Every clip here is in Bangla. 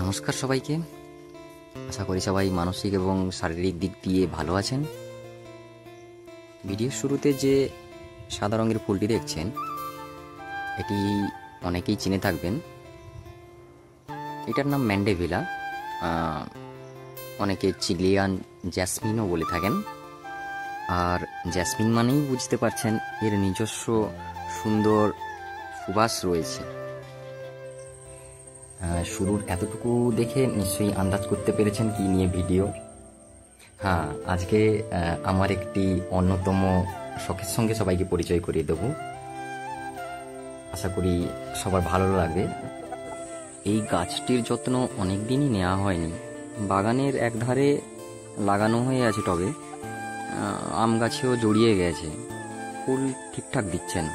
নমস্কার সবাইকে। আশা করি সবাই মানসিক এবং শারীরিক দিক দিয়ে ভালো আছেন। ভিডিওর শুরুতে যে সাদা রঙের ফুলটি দেখছেন, এটি অনেকেই চিনে থাকবেন। এটার নাম ম্যান্ডেভিলা, অনেকে চিলিয়ান জ্যাসমিনও বলে থাকেন। আর জ্যাসমিন মানেই বুঝতে পারছেন এর নিজস্ব সুন্দর সুবাস রয়েছে। শুরুর এতটুকু দেখে নিশ্চয়ই আন্দাজ করতে পেরেছেন কি নিয়ে ভিডিও। হ্যাঁ, আজকে আমার একটি অন্যতম শখের সঙ্গে সবাইকে পরিচয় করিয়ে দেব। আশা করি সবার ভালো লাগবে। এই গাছটির যত্ন অনেক দিনই নেওয়া হয়নি। বাগানের একধারে লাগানো হয়ে আছে টবে, আম গাছেও জড়িয়ে গেছে, ফুল ঠিকঠাক দিচ্ছে না।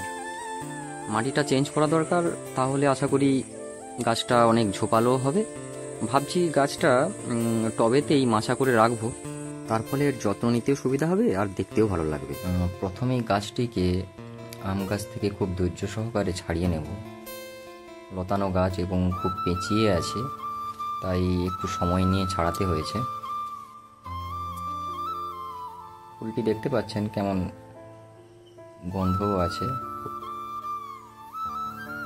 মাটিটা চেঞ্জ করা দরকার, তাহলে আশা করি গাছটা অনেক ঝোপালো হবে। ভাবছি গাছটা টবেতেই মাচা করে রাখবো, তার ফলে এর যত্ন নিতেও সুবিধা হবে আর দেখতেও ভালো লাগবে। প্রথমেই গাছটিকে আম গাছ থেকে খুব ধৈর্য সহকারে ছাড়িয়ে নেব। লতানো গাছ এবং খুব পেঁচিয়ে আছে, তাই একটু সময় নিয়ে ছাড়াতে হয়েছে। ফুলটি দেখতে পাচ্ছেন কেমন গন্ধও আছে।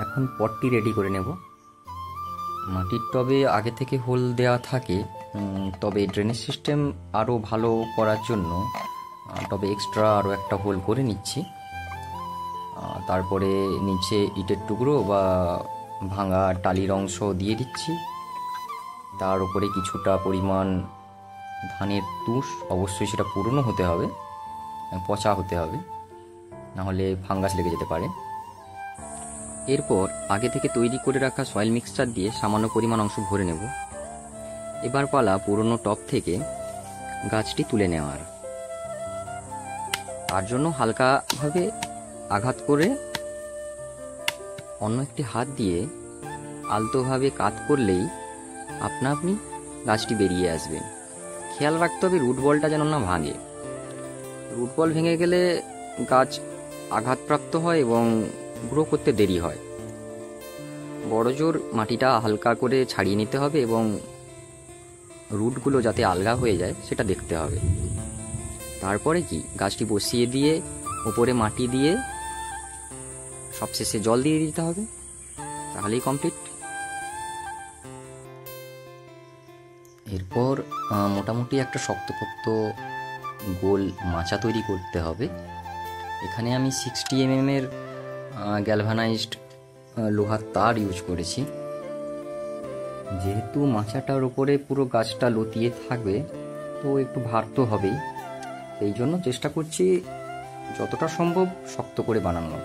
এখন পটটি রেডি করে নেব। মাটির টবে আগে থেকে হোল দেওয়া থাকে, তবে ড্রেনেজ সিস্টেম আরও ভালো করার জন্য টবে এক্সট্রা আরও একটা হোল করে নিচ্ছি। তারপরে নিচে ইটের টুকরো বা ভাঙা টালির অংশ দিয়ে দিচ্ছি। তার উপরে কিছুটা পরিমাণ ধানের তুষ, অবশ্যই সেটা পুরনো হতে হবে, পচা হতে হবে, নাহলে ফাঙ্গাস লেগে যেতে পারে। এরপর আগে থেকে তৈরি করে রাখা সয়েল মিক্সচার দিয়ে সামান্য পরিমাণ অংশ ভরে নেব। এবার পালা পুরনো টব থেকে গাছটি তুলে নেওয়ার। তার জন্য হালকাভাবে আঘাত করে অন্য একটি হাত দিয়ে আলতোভাবে কাত করলেই আপনা আপনি গাছটি বেরিয়ে আসবে। খেয়াল রাখতে হবে রুট বলটা যেন না ভাঙে। রুট বল ভেঙে গেলে গাছ আঘাতপ্রাপ্ত হয় এবং গ্রো করতে দেরি হয়। বড় জোর মাটিটা হালকা করে ছাড়িয়ে নিতে হবে এবং রুটগুলো যাতে আলগা হয়ে যায় সেটা দেখতে হবে। তারপরে কি গাছটি বসিয়ে দিয়ে উপরে মাটি দিয়ে সবশেষে জল দিয়ে দিতে হবে, তাহলেই কমপ্লিট। এরপর মোটামুটি একটা শক্তপোক্ত গোল মাচা তৈরি করতে হবে। এখানে আমি 60 mm এর গ্যালভানাইজড লোহার তার ইউজ করেছি। যেহেতু মাচাটার উপরে পুরো গাছটা লতিয়ে থাকবে, তো একটু ভার তো হবেই। এই জন্য চেষ্টা করছি যতটা সম্ভব শক্ত করে বানানোর।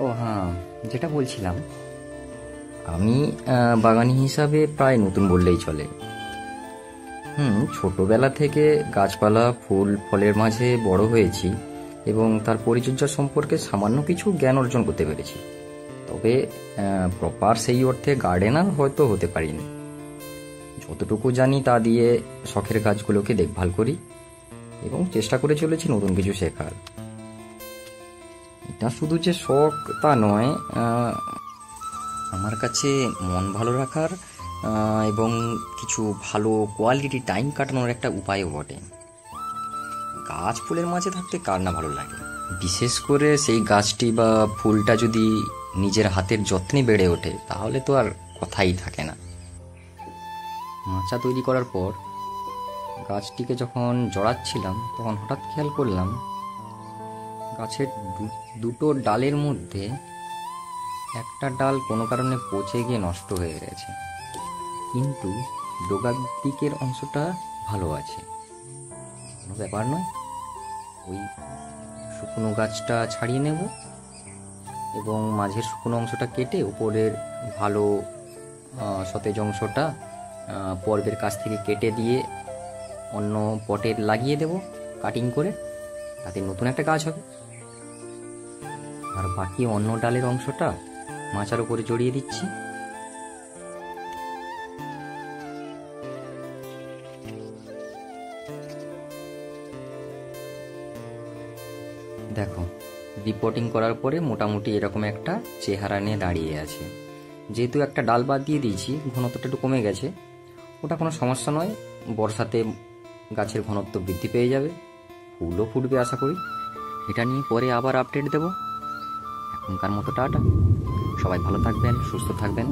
ও হ্যাঁ, যেটা বলছিলাম, আমি বাগানি হিসাবে প্রায় নতুন বললেই চলে। ছোটবেলা থেকে গাছপালা ফুল ফলের মাঝে বড় হয়েছি এবং তার পরিচর্যা সম্পর্কে সামান্য কিছু জ্ঞান অর্জন করতে পেরেছি। তবে প্রপার সেই অর্থে গার্ডেনার হয়তো হতে পারিনি। যতটুকু জানি তা দিয়ে শখের গাছগুলোকে দেখভাল করি এবং চেষ্টা করে চলেছি নতুন কিছু শেখার। এটা শুধু যে শখ তা নয়, আমার কাছে মন ভালো রাখার এবং কিছু ভালো কোয়ালিটি টাইম কাটানোর একটা উপায়ও বটে। গাছ ফুলের মাঝে থাকতে কার না ভালো লাগে, বিশেষ করে সেই গাছটি বা ফুলটা যদি নিজের হাতের যত্নে বেড়ে ওঠে, তাহলে তো আর কথাই থাকে না। মাচা তৈরি করার পর গাছটিকে যখন জড়াচ্ছিলাম, তখন হঠাৎ খেয়াল করলাম গাছের দুটো ডালের মধ্যে একটা ডাল কোনো কারণে পচে গিয়ে নষ্ট হয়ে গেছে, কিন্তু ডগার দিকের অংশটা ভালো আছে। কোনো ব্যাপার নয়, ওই শুকনো গাছটা ছাড়িয়ে নেব এবং মাঝের শুকনো অংশটা কেটে উপরের ভালো সতেজ অংশটা পর্বের কাছ থেকে কেটে দিয়ে অন্য পটে লাগিয়ে দেব কাটিং করে, তাতে নতুন একটা গাছ হবে। আর বাকি অন্য ডালের অংশটা মাচার উপরে জড়িয়ে দিচ্ছি। দেখো, রিপোর্টিং করার পরে মোটামুটি এরকম একটা চেহারা নিয়ে দাঁড়িয়ে আছে। যেহেতু একটা ডাল বাদ দিয়ে দিয়েছি, ঘনত্বটা একটু কমে গেছে, ওটা কোনো সমস্যা নয়। বর্ষাতে গাছের ঘনত্ব বৃদ্ধি পেয়ে যাবে, ফুলও ফুটবে আশা করি। এটা নিয়ে পরে আবার আপডেট দেব। এখনকার মতো টাটা, সবাই ভালো থাকবেন, সুস্থ থাকবেন।